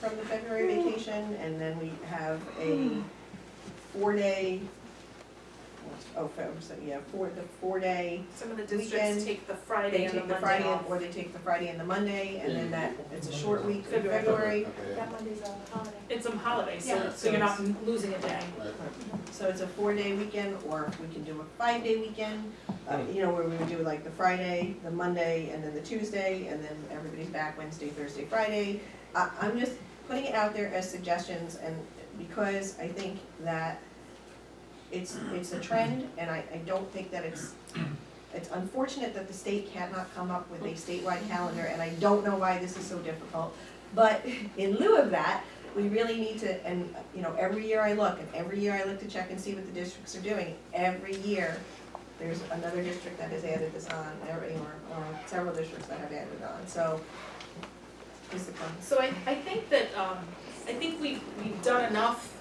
from the February vacation, and then we have a 4-day, the 4-day, Some of the districts Weekend, take the they Friday and the take the Monday Friday, off. or they take the Friday and the Monday, and then that, it's a short week in February. February. Okay, That Monday's a holiday. It's a holiday, so, Yeah. so you're not losing a day. right. So it's a 4-day weekend, or we can do a 5-day weekend, you know, where we would do like the Friday, the Monday, and then the Tuesday, and then everybody's back Wednesday, Thursday, Friday. I'm just putting it out there as suggestions, and because I think that it's a trend, and I don't think that it's unfortunate that the state cannot come up with a statewide calendar, and I don't know why this is so difficult. But in lieu of that, we really need to, and, you know, every year I look to check and see what the districts are doing. Every year, there's another district that has added this on, or several districts that have added on, so. Is the comment? So I think that, I think we've done enough,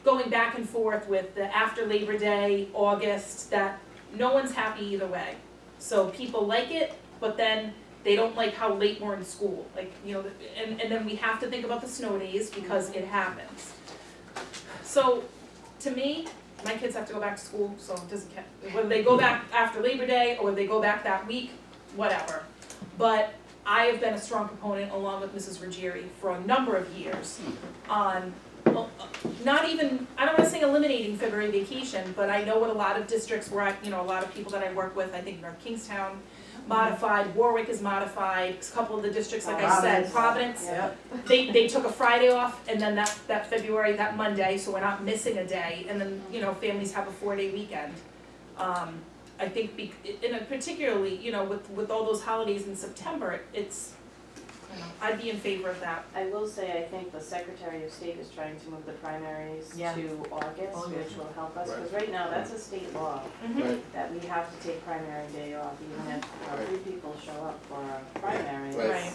going back and forth with the after Labor Day, August, that no one's happy either way. So people like it, but then they don't like how late we're in school, like, you know, and then we have to think about the snow days because it happens. So, to me, my kids have to go back to school, so it doesn't count, whether they go back after Labor Day or they go back that week, whatever. But I have been a strong proponent, along with Mrs. Ruggieri, for a number of years on, not even, I don't wanna say eliminating February vacation, but I know what a lot of districts where a lot of people that I work with, I think North Kingstown modified, Warwick is modified, a couple of the districts, like I said, Providence, Yep. they took a Friday off, and then that February, that Monday, so we're not missing a day, and then, families have a 4-day weekend. I think, particularly, with all those holidays in September, it's, I'd be in favor of that. I will say, I think the Secretary of State is trying to move the primaries Yeah. to August, August. which will help us, Right. because right now, that's a state law, Right. that we have to take primary day off, even if Right. 3 people show up for a primary. Right. Right.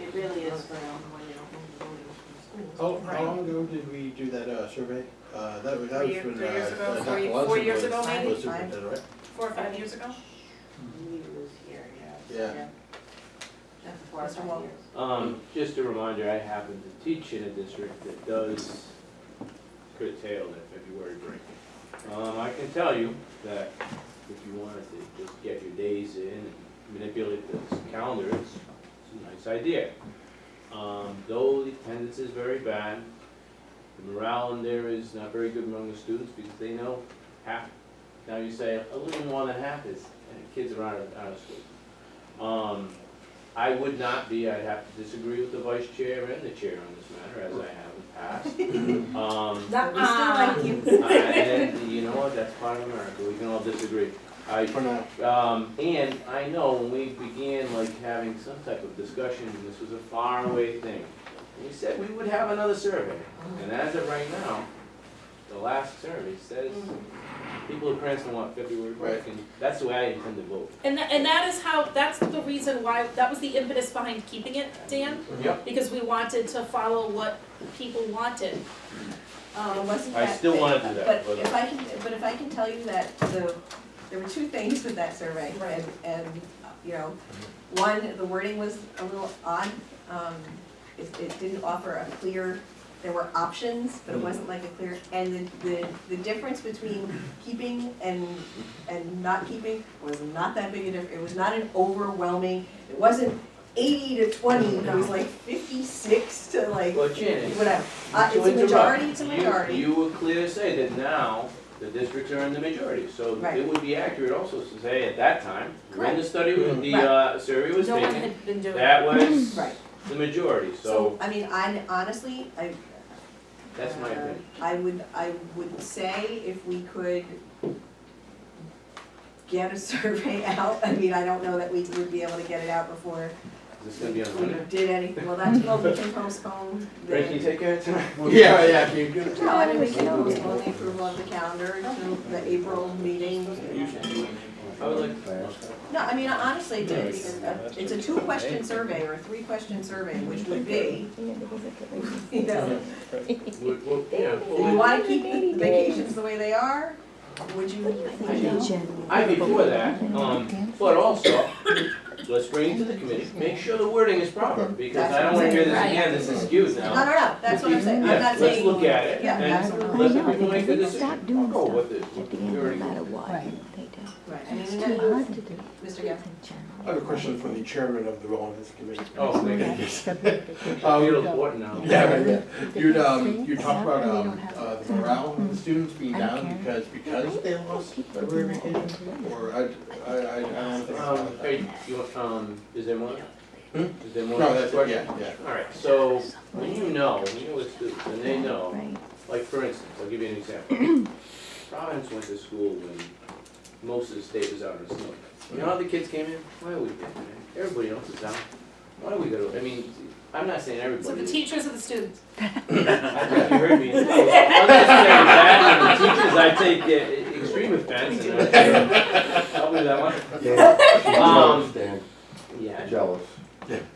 It really is for, How long ago did we do that survey? That was when 3 years ago, Dr. 4 Lunson years ago, was maybe? superintendent, right? 4 or 5 years ago? he was here, Yeah. Yeah. 4 or Mr. 5 Wall. years. Just a reminder, I happen to teach in a district that does curtail that February break. I can tell you that if you wanted to just get your days in and manipulate this calendar, it's a nice idea. Though the attendance is very bad, the morale in there is not very good among the students because they know half, now you say a little more than half is, kids are out of school. I would not be, I'd have to disagree with the vice chair and the chair on this matter, as I have in the past. But we still like you. And you know what, that's part of America, we can all disagree. For now. And I know when we began like having some type of discussion, and this was a far away thing, we said we would have another survey. And as of right now, the last survey says people in Cranston want February break, and that's the way I intend to vote. And that is how, that's the reason why, that was the impetus behind keeping it, Dan, Yep. because we wanted to follow what people wanted. Wasn't I that still thing- wanna do that, But but- if I can tell you that there were 2 things with that survey, Right. and, one, the wording was a little odd. It didn't offer a clear, there were options, but it wasn't like a clear, and the difference between keeping and not keeping was not that big a difference. It was not an overwhelming, it wasn't 80 to 20, it was like 56 to like, Well, Janet, whatever. to It's a majority, interrupt, it's a majority. You were clear to say that now the districts are in the majority, so Right. it would be accurate also to say at that time, when the study, survey was No one taken, had been doing it. that was Right, the majority, so, so I mean, honestly, that's my opinion. I would say if we could get a survey out, I mean, I don't know that we would be able to get it out before Is this gonna be on we Monday? did anything, well, that's, well, we can postpone the. Ray, can you take care of it tonight? Yeah, if you're gonna. No, I mean, we can postpone the approval of the calendar to the April meeting. I would like, No, I mean, honestly, it's a 2-question survey or a 3-question survey, which would be, you know, yeah, do you wanna keep the vacations the way they are? Would you? I'd be for that, but also, let's bring it to the committee, make sure the wording is proper, because I don't wanna hear this again, this is skewed No, now. no, no, that's what I'm saying, I'm Yeah, not saying. let's look at it, Yeah, and absolutely. let the I know, people make the they decision. stop doing I'll go stuff with it. at the We end, already- no matter what, Right. they do. Right, I mean, It's and too then- hard to do. Mr. Gaffney. I have a question for the chairman of the Wellness Committee. Oh, thank you. I Um, feel important now. Yeah, right, yeah. You talked about, We don't have the morale of the students being I don't down care. because they lost February vacation? Or I don't think it's about that. Hey, you want, is there more? Hmm? Is there more? No, that's it, question? yeah, yeah. Alright, so, when you know the students, and they know, Right. like for instance, I'll give you an example. Providence went to school when most of the state was out in the snow. You know how the kids came in? Why are we getting in? Everybody else is out. Why do we go to, I mean, I'm not saying So everybody. the teachers or the students? I think you heard me. I'm not saying that, and the teachers, I take extreme offense, and I tell me that one. Yeah. Jealous.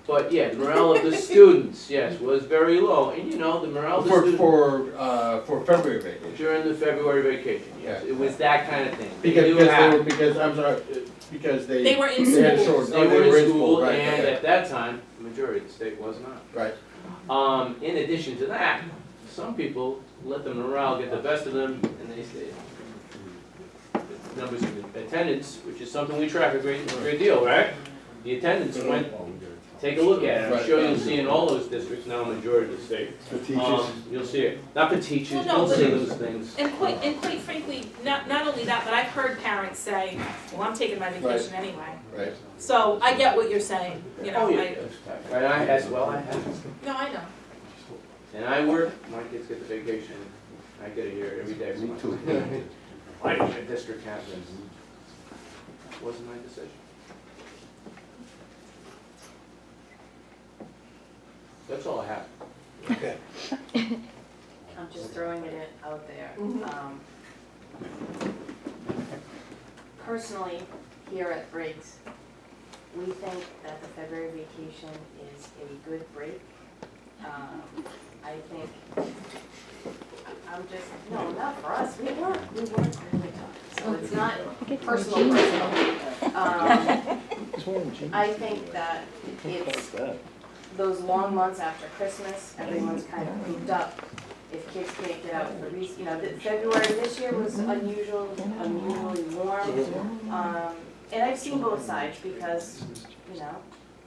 But yeah, the morale of the students, yes, was very low, and you know, the morale of the students For February vacation. during the February vacation, yes, Yeah. it was that kind of thing. They Because, knew because how- they were, because, I'm sorry, because they. They were in they had school. short- They oh, were in school, right, and okay. at that time, the majority of the state was not. Right, In addition to that, some people let the morale get the best of them, and they stayed. The numbers of attendance, which is something we track a great deal, right? The attendance went, take a look at it, I'm Right. sure you'll see in all those districts, now a majority of the state. The teachers, You'll see it, not the teachers, Well, no, don't but say it- those things. And quite frankly, not only that, but I've heard parents say, well, I'm taking my vacation anyway. right. So I get what you're saying, you know, Oh, yeah. I, And I, as well, I have. no, I know. And I work, my kids get the vacation, I get it here every day. me too. Why did your district have this? Wasn't my decision. That's all I have. Okay. I'm just throwing it out there. Mhm. Personally, here at Briggs, we think that the February vacation is a good break. I think, I'm just, no, not for us, we work really tough, so it's not personal. I think that it's those long months after Christmas, everyone's kind of cooped up. If kids can't get out for you know, February this year was unusually warm. And I've seen both sides because, you know,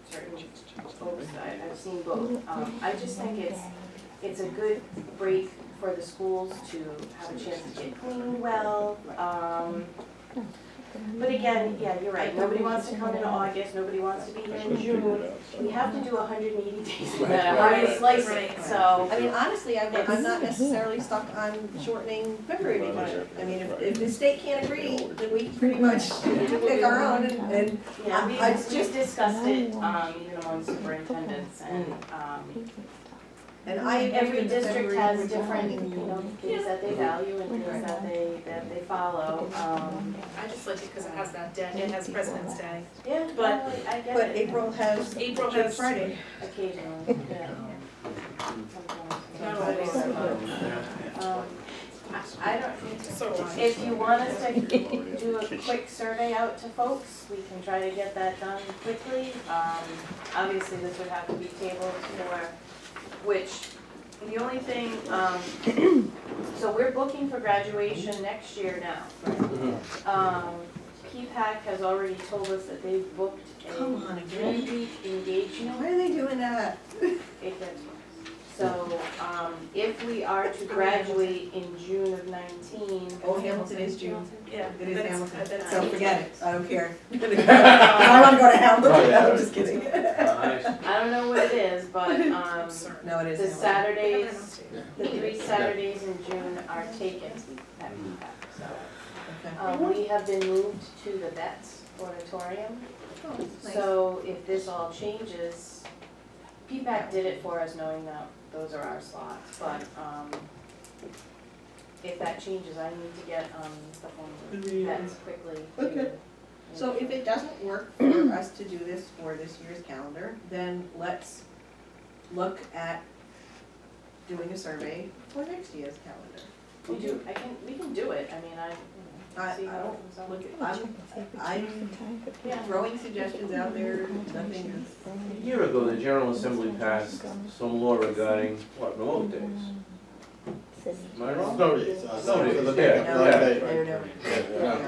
certain folks, I've seen both. I just think it's a good break for the schools to have a chance to get clean well. But again, yeah, you're right, nobody wants to come in August, nobody wants to be here in June. We have to do 180 days in the highest license, Right. so. I mean, honestly, I'm not necessarily stuck on shortening February vacation. I mean, if the state can't agree, then we pretty much pick our own and, Yeah, it's we've just- discussed it, even among superintendents, and I agree every with the district February has different, vacation. you know, things that they value and things that they follow. I just like it because it has that day, it has President's Day. Yeah, But- no, I get But it. April has April Good has. Friday. Occasionally, yeah. Not always. I don't, So do I. if you want us to do a quick survey out to folks, we can try to get that done quickly. Obviously, this would have to be tabled for, which, the only thing, so we're booking for graduation next year now. PPAC has already told us that they've booked a Come on, again. 3-week engagement. Why are they doing that? It gets worse. So, if we are to graduate in June of 19. Oh, Hamilton is June. Yeah. It is that's- Hamilton, that's- so forget it, I don't care. I wanna go to Hamilton, Oh, yeah. I'm just kidding. Nice. I don't know what it is, but, Absurd. No, it is the Hamilton. Saturdays, the 3 Saturdays in June are taken at PPAC, so. Okay. We have been moved to the Betts Auditorium, Oh, nice. so if this all changes, PPAC did it for us knowing that those are our slots, but, if that changes, I need to get, stuff on the Betts quickly. to Okay. make So if sure. it doesn't work for us to do this for this year's calendar, then let's look at doing a survey for next year's calendar. We can do it, I mean, see how it don't comes out. look at, I'm throwing suggestions out there, nothing is. A year ago, the General Assembly passed some law regarding, what, remote days? Am I wrong? Snow days. Snow days, the yeah, big- No, yeah. they're never.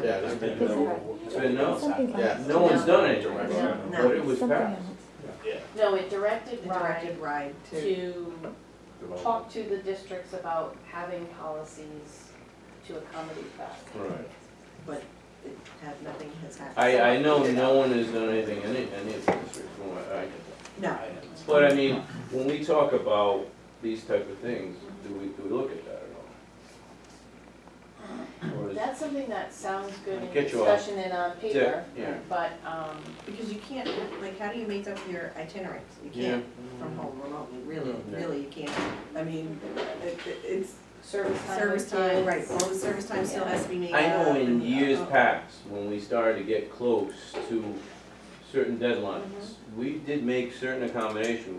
Yeah, just make it no. It's been no, Yeah. no one's done anything like No. that, but it was passed. No, it directed The RIDE directed ride to, to talk to the districts about having policies to accommodate that. Right. but it had, nothing has happened. I know no one has done anything, any of the districts, from what I can tell. No, But I mean, when we talk about these type of things, do we look at that at all? Or is- That's something that sounds good in Get you off. discussion and on paper, Yeah. but, because you can't, like, how do you make up your itineraries? You Yeah. can't from home remotely, really, Yeah. really, you can't. I mean, it's service time. service with time, kids. right, all the service time still has to be made up. I know in and, years oh, past, when we started to get close to certain deadlines, we did make certain accommodations,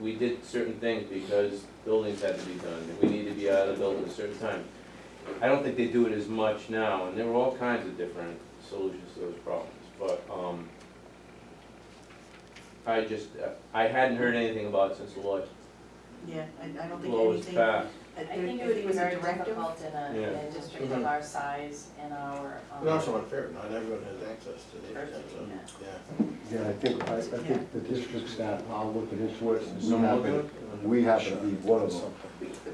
we did certain things because buildings had to be done, and we needed to be out of the building at a certain time. I don't think they do it as much now, and there were all kinds of different solutions to those problems, but, I hadn't heard anything about it since the law Yeah, I don't think was anything. passed. I think it would be was a very directive. difficult in Yeah. a district of our size and our, And also unfair, not everyone has access to the internet, so, Yeah. yeah. Yeah, I think the districts that are looking into it, Is someone looking at it? we happen to be one of them,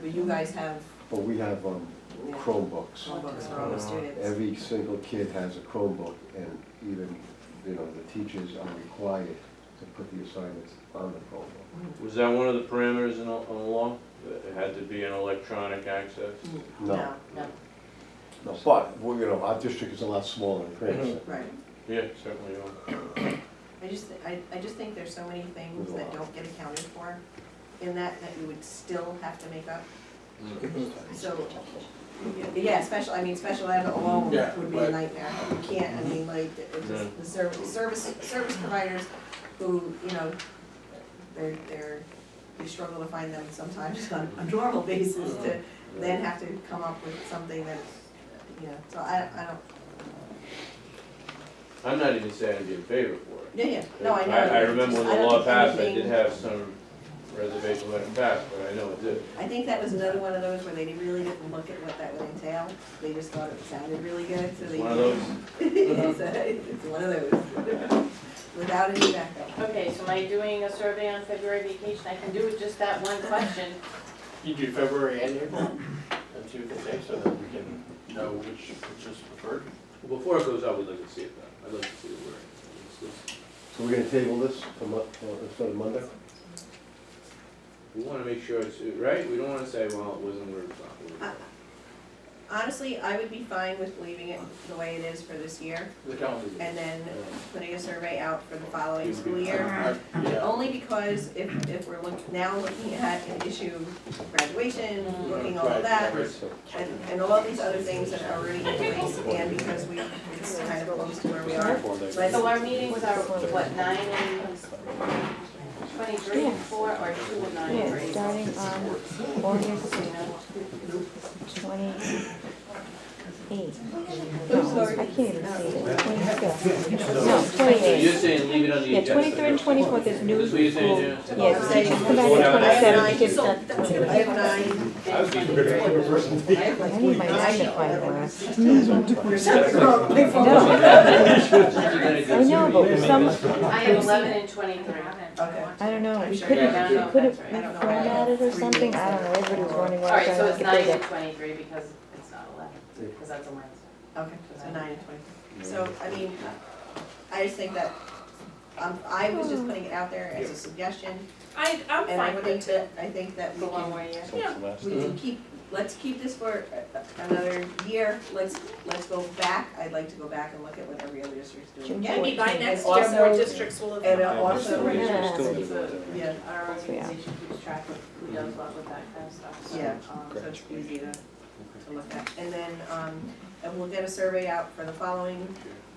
But you guys have but we have yeah, Chromebooks. Chromebooks for all the students. Every single kid has a Chromebook, and even, the teachers are required to put the assignments on the Chromebook. Was that one of the parameters in the law? That it had to be an electronic access? No. No, No, but, well, our district is a lot smaller than Cranston. right. Yeah, certainly. I just think there's so many things that don't get accounted for in that you would still have to make up. So, yeah, special ed alone Yeah, would be a right. nightmare. You can't, I mean, like, it's just the service providers who, you struggle to find them sometimes on a normal basis to then have to come up with something that's, so I don't, I'm not even saying I'd be in favor for it. yeah, no, I know. I remember when I the don't law think passed, I anything- did have some reservation when it passed, but I know it did. I think that was another one of those where they really didn't look at what that would entail. They just thought it sounded really good, so they. One of those. It's one of those, without any backup. Okay, so am I doing a survey on February vacation? I can do with just that one question. You do February and April, and see what they say, so that we can know which is preferred. Well, before it goes out, we'd like to see it done. I'd like to see it work. So we're gonna table this for instead of Monday? We wanna make sure it's, right? We don't wanna say, well, it wasn't where it's not. Honestly, I would be fine with leaving it the way it is for this year, The calendar. and then putting a survey out for the following school year. Yeah. Only because if we're now looking at an issue, graduation, looking all of that, and all these other things that are already in place, and because it's kind of close to where we are. So our meetings are, what, 9 and 23 and 4, or 2 and 9 and 3? Yeah, starting on August 28. No, I can't even see it, 25th. No, So you're 28. saying leave it on the Yeah, agenda? 23rd and 24th is new This what you're school. saying, Jen? Yeah, the teachers come back I on have 27th, kids nine. not. I have 9. I would be I need my magnifying glass. There's something wrong with my phone. I know, but some, I have 11 and 23. Okay. I don't know, I'm we sure couldn't, you we don't. couldn't I don't know. reformat it or something, I don't know, everybody was wondering All why I was right, trying so to it's get 9 bigger. and 23 because it's not 11, because that's a Wednesday. Okay, so 9 and 20. So, I mean, I just think that, I was just putting it out there as a suggestion, I'm and I fine with think it. that, I think that we For one can, more year. Yeah, we can let's keep this for another year, let's go back, I'd like to go back and look at what every other district's doing June again. maybe by And next year, more also- districts will have. And come out. also, Yeah. yeah, Our organization keeps track of who does what with that kind of stuff, so. yeah, so it's easy to, to look at. And then, and we'll get a survey out for the following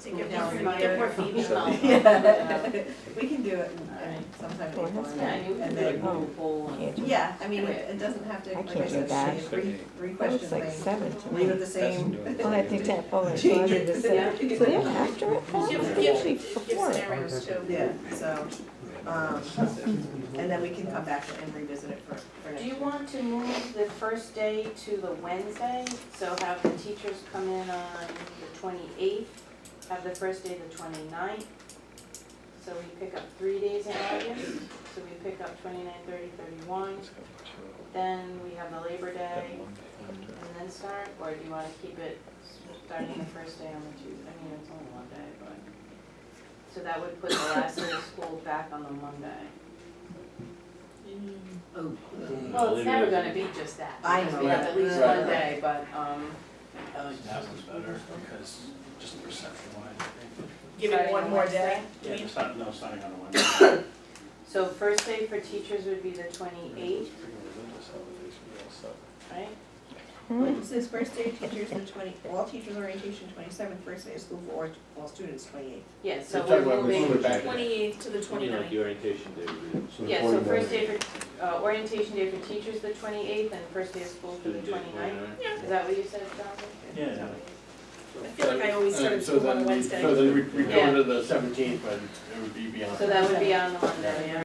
calendar year. Get more Phoebe involved. Yeah, we can do it in sometime in Well, April. that's Yeah, and you can And do like then, Google poll and. Can't you? yeah, I mean, it doesn't have to, I like I can't do said, that. say a three That question looks like thing. 7 to Leave me. it the same. Well, I think that, oh, it's Change harder it. to say. So they're after it, Paul? Give- It's give- usually Give before it. scenarios too. Yeah, so, and then we can come back and revisit it for next Do year. you want to move the first day to the Wednesday? So have the teachers come in on the 28th, have the first day the 29th. So we pick up 3 days in August. So we pick up 29, 30, 31. Then we have the Labor Day and then start, or do you want to keep it starting the first day on the Tuesday? I mean, it's only one day, but. So that would put the last day of school back on the Monday. Well, it's never gonna be just that. I because know, We have at least right. one day, but, I think that was better because just perception wise, I think. Give it one more day. Yeah, just not, starting on a Wednesday. so first day for teachers would be the 28th, right? It says first day of teachers, all teachers orientation 27th, first day of school for all students 28th. Yeah, So so talk we're about moving, moving back. 28th to the You know, 29th. the orientation day would be. So the yeah, so 29th. first day for, orientation day for teachers the 28th and first day of school for the Student day 29th. Is that what you said, Jonathan? Yeah. Is that what I feel like I always started So school on a then Wednesday. So then we Yeah. go to the 17th, but it would be beyond. So that would be on the Monday, yeah.